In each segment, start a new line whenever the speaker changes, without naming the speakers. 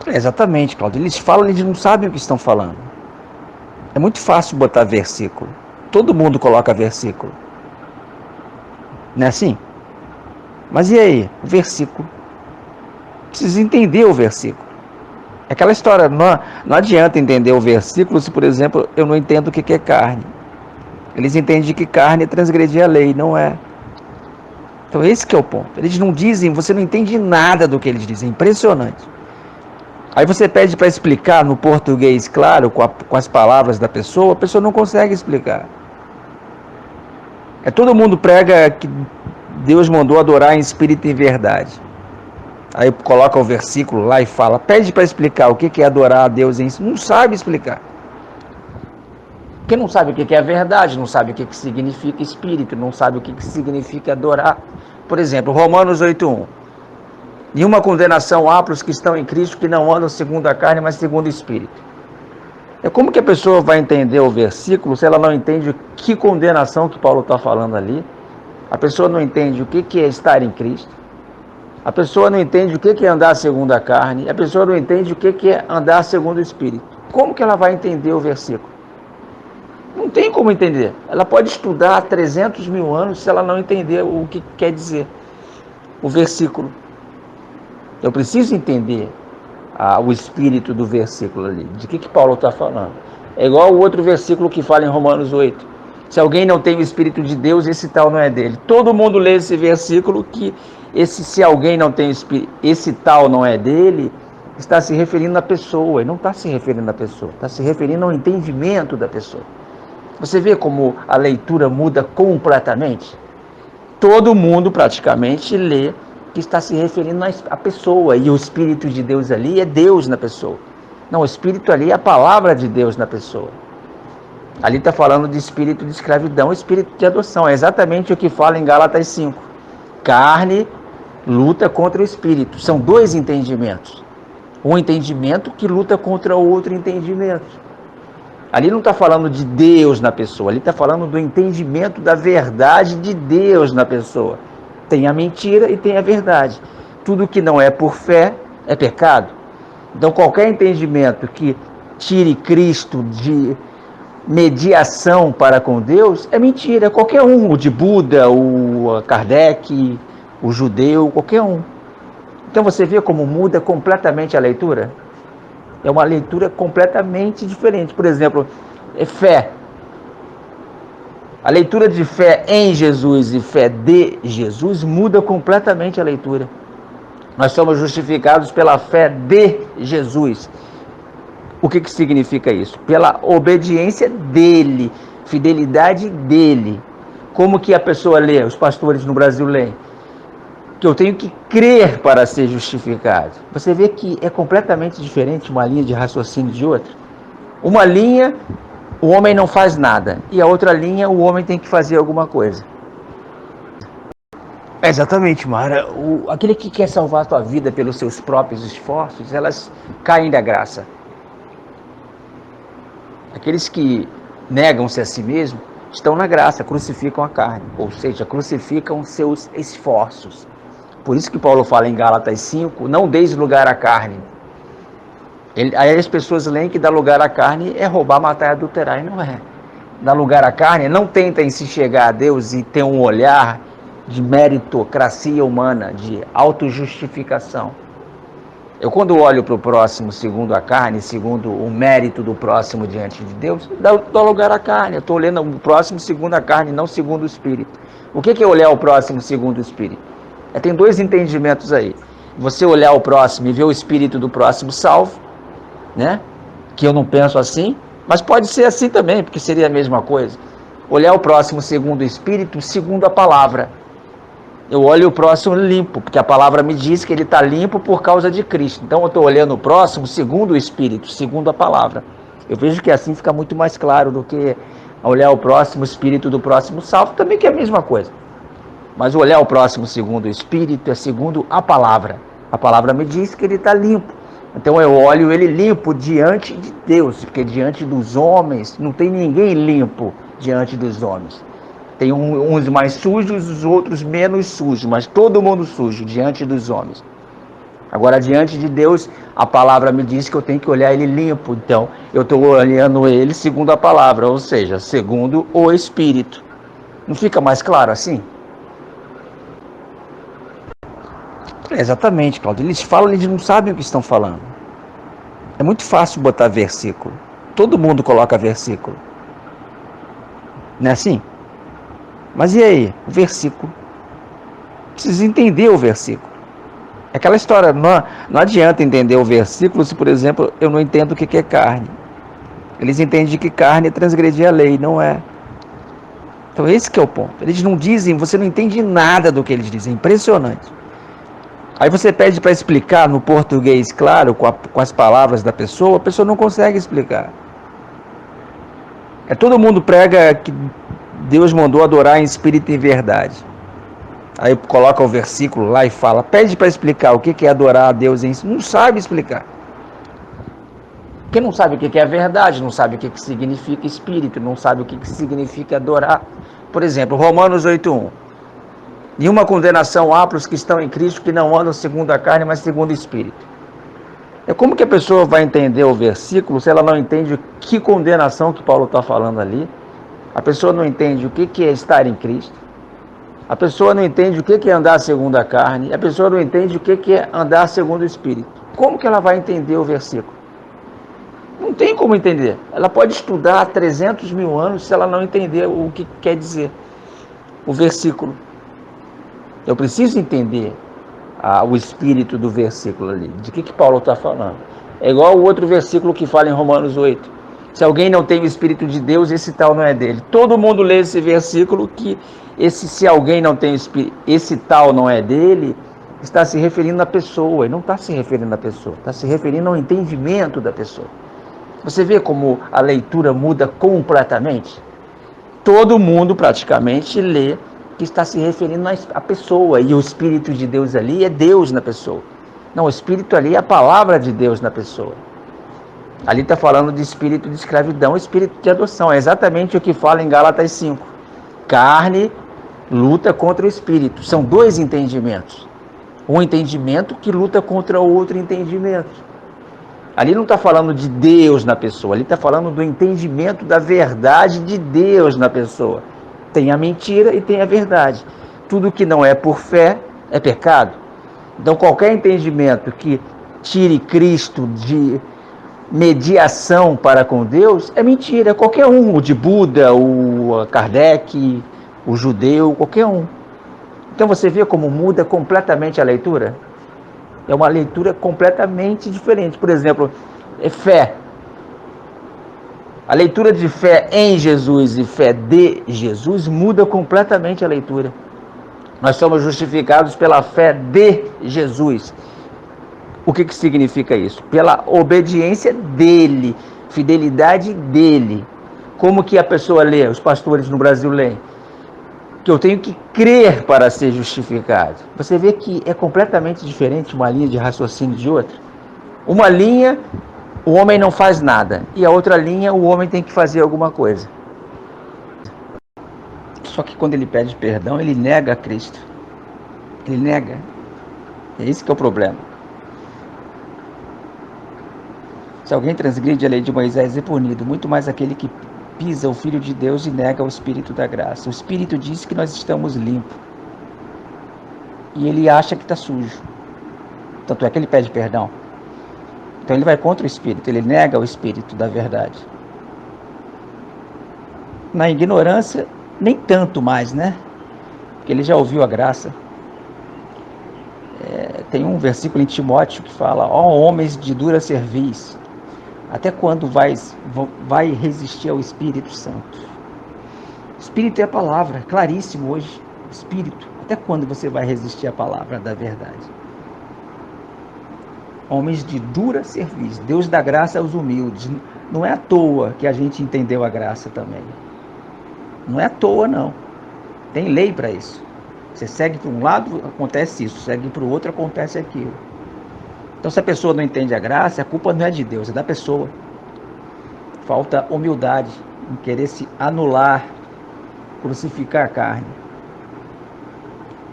Exatamente, Cláudio. Eles falam, eles não sabem o que estão falando. É muito fácil botar versículo. Todo mundo coloca versículo. Não é assim? Mas e aí? O versículo. Precisa entender o versículo. É aquela história, não adianta entender o versículo se, por exemplo, eu não entendo o que é carne. Eles entendem que carne é transgredir a lei, não é. Então esse que é o ponto. Eles não dizem, você não entende nada do que eles dizem. É impressionante. Aí você pede para explicar no português, claro, com as palavras da pessoa, a pessoa não consegue explicar. Todo mundo prega que Deus mandou adorar em espírito e em verdade. Aí coloca o versículo lá e fala, pede para explicar o que é adorar a Deus em si. Não sabe explicar. Porque não sabe o que é a verdade, não sabe o que significa espírito, não sabe o que significa adorar. Por exemplo, Romanos 8:1. Nenhuma condenação há para os que estão em Cristo, que não andam segundo a carne, mas segundo o Espírito. Como que a pessoa vai entender o versículo se ela não entende que condenação que Paulo está falando ali? A pessoa não entende o que é estar em Cristo. A pessoa não entende o que é andar segundo a carne. A pessoa não entende o que é andar segundo o Espírito. Como que ela vai entender o versículo? Não tem como entender. Ela pode estudar há 300 mil anos se ela não entender o que quer dizer o versículo. Eu preciso entender o espírito do versículo ali, de que Paulo está falando. É igual o outro versículo que fala em Romanos 8. Se alguém não tem o Espírito de Deus, esse tal não é dele. Todo mundo lê esse versículo que se alguém não tem o Espírito, esse tal não é dele, está se referindo à pessoa. E não está se referindo à pessoa, está se referindo ao entendimento da pessoa. Você vê como a leitura muda completamente? Todo mundo praticamente lê que está se referindo à pessoa, e o Espírito de Deus ali é Deus na pessoa. Não, o Espírito ali é a palavra de Deus na pessoa. Ali está falando de espírito de escravidão, espírito de adoção. É exatamente o que fala em Gálatas 5. Carne luta contra o espírito. São dois entendimentos. Um entendimento que luta contra o outro entendimento. Ali não está falando de Deus na pessoa, ali está falando do entendimento da verdade de Deus na pessoa. Tem a mentira e tem a verdade. Tudo que não é por fé é pecado. Então qualquer entendimento que tire Cristo de mediação para com Deus é mentira. Qualquer um, o de Buda, o Kardec, o judeu, qualquer um. Então você vê como muda completamente a leitura? É uma leitura completamente diferente. Por exemplo, fé. A leitura de fé em Jesus e fé de Jesus muda completamente a leitura. Nós somos justificados pela fé de Jesus. O que significa isso? Pela obediência dele, fidelidade dele. Como que a pessoa lê, os pastores no Brasil leem? Que eu tenho que crer para ser justificado. Você vê que é completamente diferente uma linha de raciocínio de outra. Uma linha, o homem não faz nada. E a outra linha, o homem tem que fazer alguma coisa. Exatamente, Mara. Aquele que quer salvar a tua vida pelos seus próprios esforços, elas caem da graça. Aqueles que negam-se a si mesmos estão na graça, crucificam a carne. Ou seja, crucificam seus esforços. Por isso que Paulo fala em Gálatas 5, não deis lugar à carne. Aí as pessoas leem que dar lugar à carne é roubar, matar e adulterar, e não é. Dar lugar à carne, não tentem se chegar a Deus e ter um olhar de meritocracia humana, de autojustificação. Eu quando olho para o próximo segundo a carne, segundo o mérito do próximo diante de Deus, dou lugar à carne. Eu estou olhando o próximo segundo a carne, não segundo o Espírito. O que é olhar o próximo segundo o Espírito? Tem dois entendimentos aí. Você olhar o próximo e ver o espírito do próximo salvo, né? Que eu não penso assim, mas pode ser assim também, porque seria a mesma coisa. Olhar o próximo segundo o espírito, segundo a palavra. Eu olho o próximo limpo, porque a palavra me diz que ele está limpo por causa de Cristo. Então eu estou olhando o próximo segundo o espírito, segundo a palavra. Eu vejo que assim fica muito mais claro do que olhar o próximo, o espírito do próximo salvo, também que é a mesma coisa. Mas olhar o próximo segundo o Espírito é segundo a palavra. A palavra me diz que ele está limpo. Então eu olho ele limpo diante de Deus, porque diante dos homens não tem ninguém limpo diante dos homens. Tem uns mais sujos, os outros menos sujos, mas todo mundo sujo diante dos homens. Agora, diante de Deus, a palavra me diz que eu tenho que olhar ele limpo. Então, eu estou olhando ele segundo a palavra, ou seja, segundo o Espírito. Não fica mais claro assim? Exatamente, Claudio. Eles falam, eles não sabem o que estão falando. É muito fácil botar versículo. Todo mundo coloca versículo. Não é assim? Mas e aí? O versículo. Precisa entender o versículo. É aquela história, não adianta entender o versículo se, por exemplo, eu não entendo o que é carne. Eles entendem que carne é transgredir a lei, não é. Então esse que é o ponto. Eles não dizem, você não entende nada do que eles dizem. É impressionante. Aí você pede para explicar no português, claro, com as palavras da pessoa, a pessoa não consegue explicar. Todo mundo prega que Deus mandou adorar em espírito e em verdade. Aí coloca o versículo lá e fala, pede para explicar o que é adorar a Deus em si. Não sabe explicar. Porque não sabe o que é a verdade, não sabe o que significa espírito, não sabe o que significa adorar. Por exemplo, Romanos 8:1. Nenhuma condenação há para os que estão em Cristo, que não andam segundo a carne, mas segundo o Espírito. Como que a pessoa vai entender o versículo se ela não entende que condenação que Paulo está falando ali? A pessoa não entende o que é estar em Cristo. A pessoa não entende o que é andar segundo a carne. A pessoa não entende o que é andar segundo o Espírito. Como que ela vai entender o versículo? Não tem como entender. Ela pode estudar há 300 mil anos se ela não entender o que quer dizer o versículo. Eu preciso entender o espírito do versículo ali, de que Paulo está falando. É igual o outro versículo que fala em Romanos 8. Se alguém não tem o Espírito de Deus, esse tal não é dele. Todo mundo lê esse versículo que se alguém não tem o Espírito, esse tal não é dele, está se referindo à pessoa, e não está se referindo à pessoa, está se referindo ao entendimento da pessoa. Você vê como a leitura muda completamente? Todo mundo praticamente lê que está se referindo à pessoa, e o Espírito de Deus ali é Deus na pessoa. Não, o Espírito ali é a palavra de Deus na pessoa. Ali está falando de espírito de escravidão, espírito de adoção. É exatamente o que fala em Gálatas 5. Carne luta contra o espírito. São dois entendimentos. Um entendimento que luta contra o outro entendimento. Ali não está falando de Deus na pessoa, ali está falando do entendimento da verdade de Deus na pessoa. Tem a mentira e tem a verdade. Tudo que não é por fé é pecado. Então qualquer entendimento que tire Cristo de mediação para com Deus é mentira. Qualquer um, o de Buda, o Kardec, o judeu, qualquer um. Então você vê como muda completamente a leitura? É uma leitura completamente diferente. Por exemplo, fé. A leitura de fé em Jesus e fé de Jesus muda completamente a leitura. Nós somos justificados pela fé de Jesus. O que significa isso? Pela obediência dele, fidelidade dele. Como que a pessoa lê, os pastores no Brasil leem? Que eu tenho que crer para ser justificado. Você vê que é completamente diferente uma linha de raciocínio de outra. Uma linha, o homem não faz nada. E a outra linha, o homem tem que fazer alguma coisa. Só que quando ele pede perdão, ele nega a Cristo. Ele nega. É esse que é o problema. Se alguém transgride a lei de Moisés, é punido, muito mais aquele que pisa o Filho de Deus e nega o Espírito da graça. O Espírito diz que nós estamos limpos. E ele acha que está sujo. Tanto é que ele pede perdão. Então ele vai contra o Espírito, ele nega o Espírito da verdade. Na ignorância, nem tanto mais, né? Porque ele já ouviu a graça. Tem um versículo em Timóteo que fala: ó homens de dura cerviz, até quando vai resistir ao Espírito Santo? O Espírito é a palavra, claríssimo hoje. Espírito, até quando você vai resistir à palavra da verdade? Homens de dura cerviz, Deus dá graça aos humildes. Não é à toa que a gente entendeu a graça também. Não é à toa, não. Tem lei para isso. Você segue para um lado, acontece isso. Segue para o outro, acontece aquilo. Então, se a pessoa não entende a graça, a culpa não é de Deus, é da pessoa. Falta humildade em querer se anular, crucificar a carne.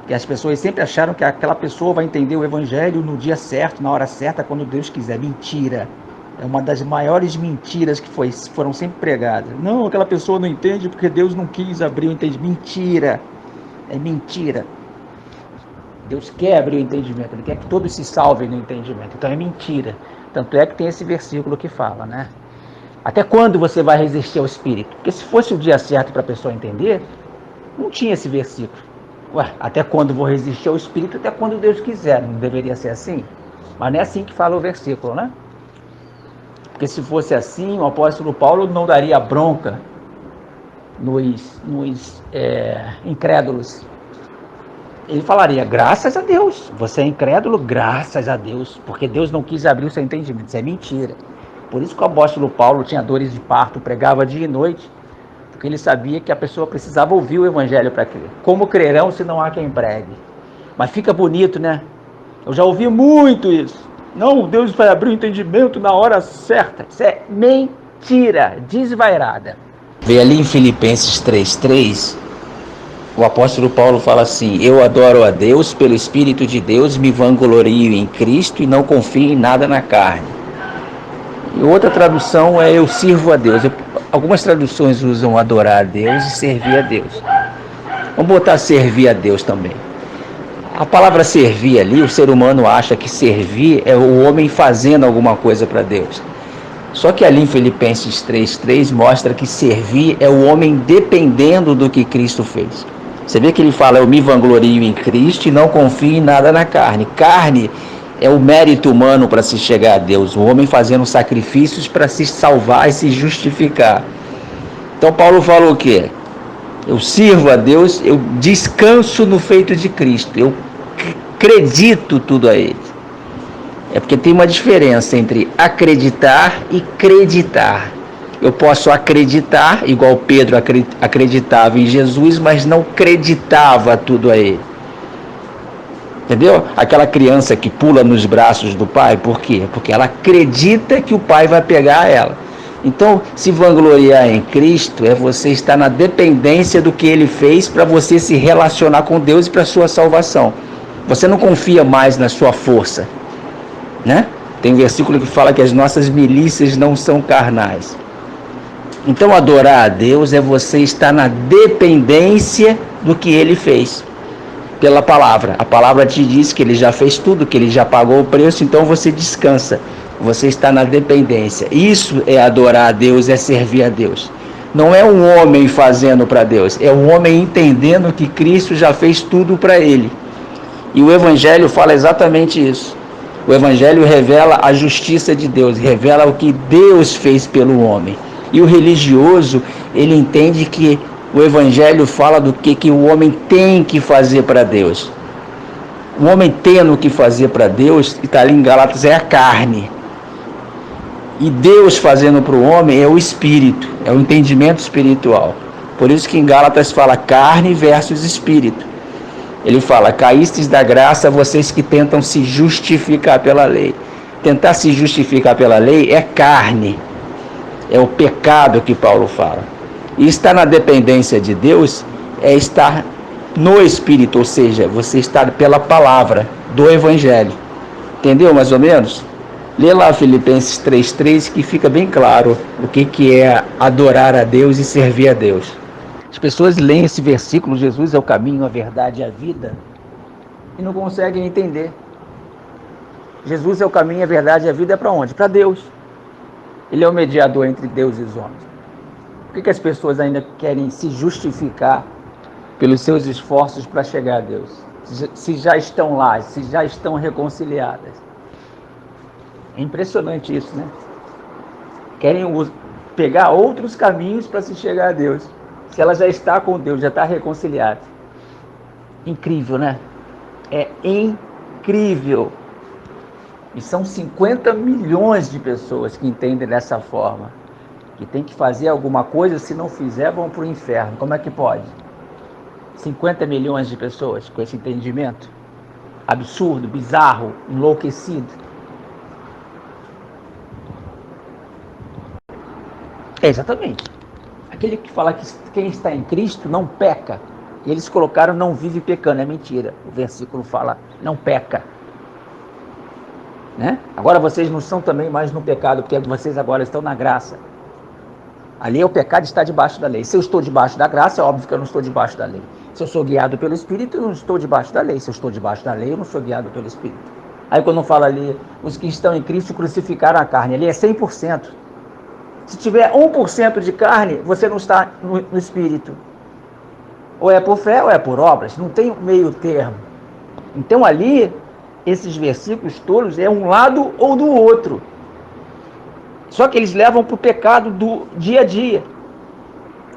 Que as pessoas sempre acharam que aquela pessoa vai entender o evangelho no dia certo, na hora certa, quando Deus quiser. Mentira. É uma das maiores mentiras que foram sempre pregadas. Não, aquela pessoa não entende porque Deus não quis abrir o entendimento. Mentira. É mentira. Deus quer abrir o entendimento. Ele quer que todos se salvem no entendimento. Então é mentira. Tanto é que tem esse versículo que fala, né? Até quando você vai resistir ao Espírito? Porque se fosse o dia certo para a pessoa entender, não tinha esse versículo. Ué, até quando vou resistir ao Espírito? Até quando Deus quiser. Não deveria ser assim? Mas não é assim que fala o versículo, né? Porque se fosse assim, o apóstolo Paulo não daria bronca nos incrédulos. Ele falaria, graças a Deus, você é incrédulo, graças a Deus, porque Deus não quis abrir o seu entendimento. Isso é mentira. Por isso que o apóstolo Paulo tinha dores de parto, pregava dia e noite, porque ele sabia que a pessoa precisava ouvir o evangelho para crer. Como crerão se não há quem pregue? Mas fica bonito, né? Eu já ouvi muito isso. Não, Deus vai abrir o entendimento na hora certa. Isso é mentira, desvairada. Vê ali em Filipenses 3:3, o apóstolo Paulo fala assim: eu adoro a Deus pelo Espírito de Deus, me vanglorio em Cristo e não confio em nada na carne. E outra tradução é eu sirvo a Deus. Algumas traduções usam adorar a Deus e servir a Deus. Vamos botar servir a Deus também. A palavra servir ali, o ser humano acha que servir é o homem fazendo alguma coisa para Deus. Só que ali em Filipenses 3:3 mostra que servir é o homem dependendo do que Cristo fez. Você vê que ele fala, eu me vanglorio em Cristo e não confio em nada na carne. Carne é o mérito humano para se chegar a Deus, o homem fazendo sacrifícios para se salvar e se justificar. Então Paulo falou o quê? Eu sirvo a Deus, eu descanso no feito de Cristo, eu acredito tudo a Ele. É porque tem uma diferença entre acreditar e creditar. Eu posso acreditar, igual Pedro acreditava em Jesus, mas não acreditava tudo a Ele. Entendeu? Aquela criança que pula nos braços do pai, por quê? Porque ela acredita que o pai vai pegar ela. Então, se vangloriar em Cristo é você estar na dependência do que Ele fez para você se relacionar com Deus e para a sua salvação. Você não confia mais na sua força, né? Tem um versículo que fala que as nossas milícias não são carnais. Então, adorar a Deus é você estar na dependência do que Ele fez. Pela palavra. A palavra te diz que Ele já fez tudo, que Ele já pagou o preço, então você descansa. Você está na dependência. Isso é adorar a Deus, é servir a Deus. Não é um homem fazendo para Deus, é um homem entendendo que Cristo já fez tudo para ele. E o Evangelho fala exatamente isso. O Evangelho revela a justiça de Deus, revela o que Deus fez pelo homem. E o religioso, ele entende que o Evangelho fala do que o homem tem que fazer para Deus. O homem tendo o que fazer para Deus, está ali em Gálatas, é a carne. E Deus fazendo para o homem é o espírito, é o entendimento espiritual. Por isso que em Gálatas fala carne versus espírito. Ele fala, caístes da graça vocês que tentam se justificar pela lei. Tentar se justificar pela lei é carne. É o pecado que Paulo fala. E estar na dependência de Deus é estar no Espírito, ou seja, você estar pela palavra do Evangelho. Entendeu mais ou menos? Lê lá Filipenses 3:3 que fica bem claro o que é adorar a Deus e servir a Deus. As pessoas leem esse versículo, Jesus é o caminho, a verdade e a vida, e não conseguem entender. Jesus é o caminho, a verdade e a vida é para onde? Para Deus. Ele é o mediador entre Deus e os homens. Por que as pessoas ainda querem se justificar pelos seus esforços para chegar a Deus? Se já estão lá, se já estão reconciliadas. É impressionante isso, né? Querem pegar outros caminhos para se chegar a Deus. Se ela já está com Deus, já está reconciliada. Incrível, né? É incrível. E são 50 milhões de pessoas que entendem dessa forma. Que tem que fazer alguma coisa, se não fizer, vão para o inferno. Como é que pode? 50 milhões de pessoas com esse entendimento absurdo, bizarro, enlouquecido. Exatamente. Aquele que fala que quem está em Cristo não peca. E eles colocaram não vive pecando, é mentira. O versículo fala não peca. Né? Agora vocês não são também mais no pecado, porque vocês agora estão na graça. Ali é o pecado está debaixo da lei. Se eu estou debaixo da graça, é óbvio que eu não estou debaixo da lei. Se eu sou guiado pelo Espírito, eu não estou debaixo da lei. Se eu estou debaixo da lei, eu não sou guiado pelo Espírito. Aí quando fala ali, os que estão em Cristo crucificaram a carne, ali é 100%. Se tiver 1% de carne, você não está no Espírito. Ou é por fé ou é por obras, não tem meio termo. Então ali, esses versículos todos é um lado ou do outro. Só que eles levam para o pecado do dia a dia.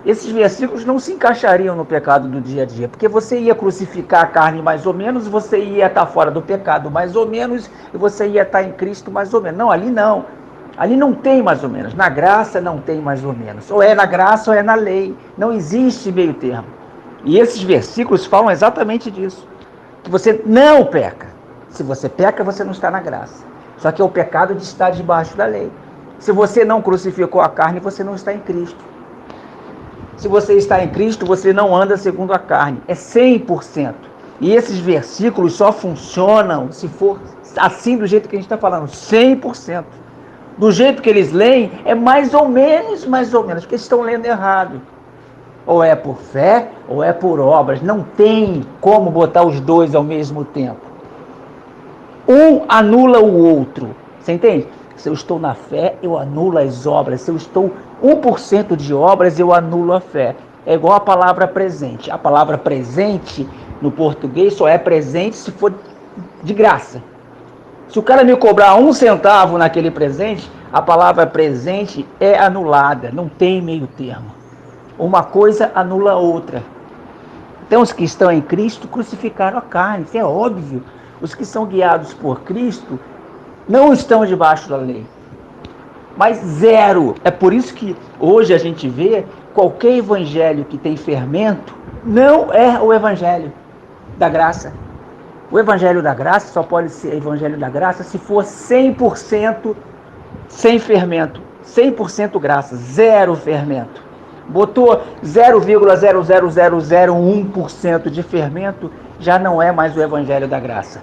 Esses versículos não se encaixariam no pecado do dia a dia, porque você ia crucificar a carne mais ou menos, você ia estar fora do pecado mais ou menos, e você ia estar em Cristo mais ou menos. Não, ali não. Ali não tem mais ou menos. Na graça não tem mais ou menos. Ou é na graça ou é na lei. Não existe meio termo. E esses versículos falam exatamente disso. Que você não peca. Se você peca, você não está na graça. Só que é o pecado de estar debaixo da lei. Se você não crucificou a carne, você não está em Cristo. Se você está em Cristo, você não anda segundo a carne. É 100%. E esses versículos só funcionam se for assim do jeito que a gente está falando. 100%. Do jeito que eles leem, é mais ou menos, porque eles estão lendo errado. Ou é por fé, ou é por obras. Não tem como botar os dois ao mesmo tempo. Um anula o outro. Você entende? Se eu estou na fé, eu anulo as obras. Se eu estou 1% de obras, eu anulo a fé. É igual a palavra presente. A palavra presente, no português, só é presente se for de graça. Se o cara me cobrar 1 centavo naquele presente, a palavra presente é anulada. Não tem meio termo. Uma coisa anula a outra. Então, os que estão em Cristo crucificaram a carne. Isso é óbvio. Os que são guiados por Cristo não estão debaixo da lei. Mas zero. É por isso que hoje a gente vê qualquer evangelho que tem fermento não é o evangelho da graça. O evangelho da graça só pode ser evangelho da graça se for 100% sem fermento. 100% graça, zero fermento. Botou 0,00001% de fermento, já não é mais o evangelho da graça.